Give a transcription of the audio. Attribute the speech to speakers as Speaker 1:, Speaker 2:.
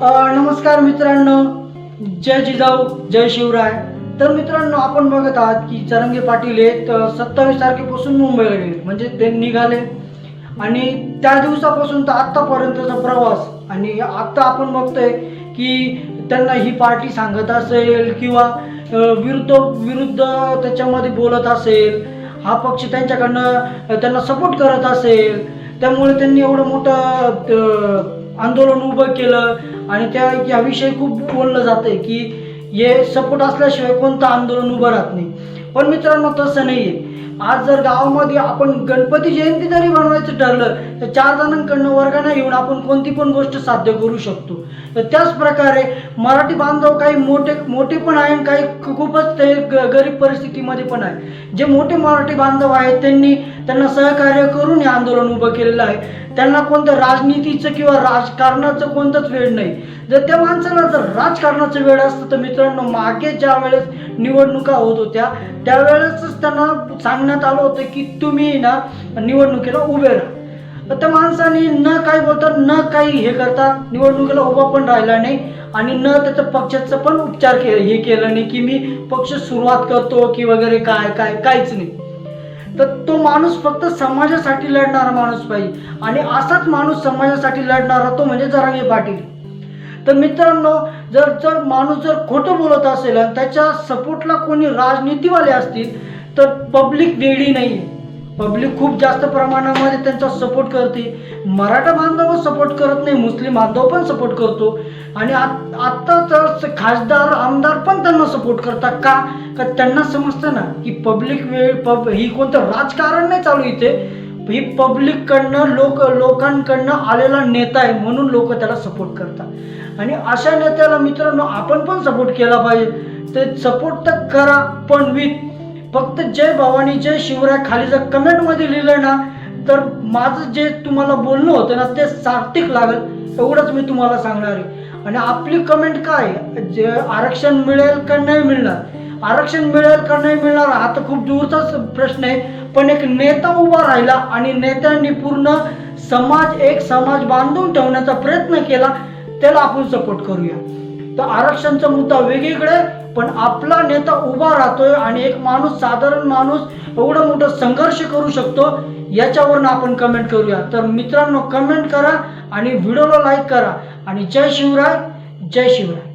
Speaker 1: नमस्कार मित्रांनो, जय जिजाऊ जय शिवराय. तर मित्रांनो, आपण बघत आहात की जरांगे पाटील हे 27 तारखेपासून मुंबईला गेले, म्हणजे ते निघाले आणि त्या दिवसापासून तर आत्तापर्यंतचा प्रवास. आणि आता आपण बघतोय की त्यांना ही पार्टी सांगत असेल किंवा विरुद्ध विरुद्ध त्याच्यामध्ये बोलत असेल, हा पक्ष त्यांच्याकडनं त्यांना सपोर्ट करत असेल, त्यामुळे त्यांनी एवढं मोठं आंदोलन उभं केलं. आणि याविषयी खूप बोललं जातंय की हे सपोर्ट असल्याशिवाय कोणतं आंदोलन उभं राहत नाही. पण मित्रांनो, तसं नाहीये. आज जर गावामध्ये आपण गणपती जयंती जरी बनवायचं ठरलं तर 4 जणांकडनं वर्गाने येऊन आपण कोणती पण गोष्ट साध्य करू शकतो. तर त्याच प्रकारे मराठी बांधव काही मोठे पण आहे, काही खूपच ते गरीब परिस्थितीमध्ये पण आहे. जे मोठे मराठी बांधव आहेत त्यांना सहकार्य करून हे आंदोलन उभं केलेलं आहे. त्यांना कोणतं राजनीतीचं किंवा राजकारणाचं कोणतंच वेळ नाही. जर त्या माणसाला जर राजकारणाचं वेळ असतं तर मित्रांनो, मागे ज्या वेळेस निवडणुका होत होत्या त्यावेळेसच त्यांना सांगण्यात आलं होतं की तुम्ही ना निवडणुकीला उभे राहा. तर त्या माणसाने न काही बोलता न काही हे करता निवडणुकीला उभा पण राहिला नाही आणि न त्याच्या पक्षाचं पण उपचार हे केलं नाही की मी पक्ष सुरुवात करतो की वगैरे काहीच नाही. तर तो माणूस फक्त समाजासाठी लढणारा माणूस पाहिजे आणि असाच माणूस समाजासाठी लढणारा तो म्हणजे जरांगे पाटील. तर मित्रांनो, जर माणूस जर खोटं बोलत असेल आणि त्याच्या सपोर्टला कोणी राजनीतीवाले असतील तर पब्लिक वेडी नाही आहे. पब्लिक खूप जास्त प्रमाणामध्ये त्यांचा सपोर्ट करते. मराठा बांधव सपोर्ट करत नाही, मुस्लिम बांधव पण सपोर्ट करतो आणि आत्ता तर खासदार आमदार पण त्यांना सपोर्ट करतात. का त्यांना समजतं ना की ही कोणतं राजकारण नाही चालू इथे, ही पब्लिककडनं लोकांकडनं आलेला नेता आहे म्हणून लोक त्याला सपोर्ट करतात. आणि अशा नेत्याला मित्रांनो आपण पण सपोर्ट केला पाहिजे. ते सपोर्ट तर करा, पण फक्त जय भवानी जय शिवराय खाली जर कमेंटमध्ये लिहिलं ना तर माझं जे तुम्हाला बोलणं होतं ना ते सार्थक लागेल, एवढंच मी तुम्हाला सांगणार आहे. आणि आपली कमेंट काय, जे आरक्षण मिळेल का नाही मिळणार, आरक्षण मिळेल का नाही मिळणार हा तर खूप दूरचाच प्रश्न आहे. पण एक नेता उभा राहिला आणि नेत्यांनी पूर्ण एक समाज बांधून ठेवण्याचा प्रयत्न केला, त्याला आपण सपोर्ट करूया. तर आरक्षणचा मुद्दा वेगळीकडे, पण आपला नेता उभा राहतोय आणि एक माणूस, साधारण माणूस एवढं मोठं संघर्ष करू शकतो, याच्यावरून आपण कमेंट करूया. तर मित्रांनो, कमेंट करा आणि व्हिडिओला लाईक करा आणि जय शिवराय जय शिवराय.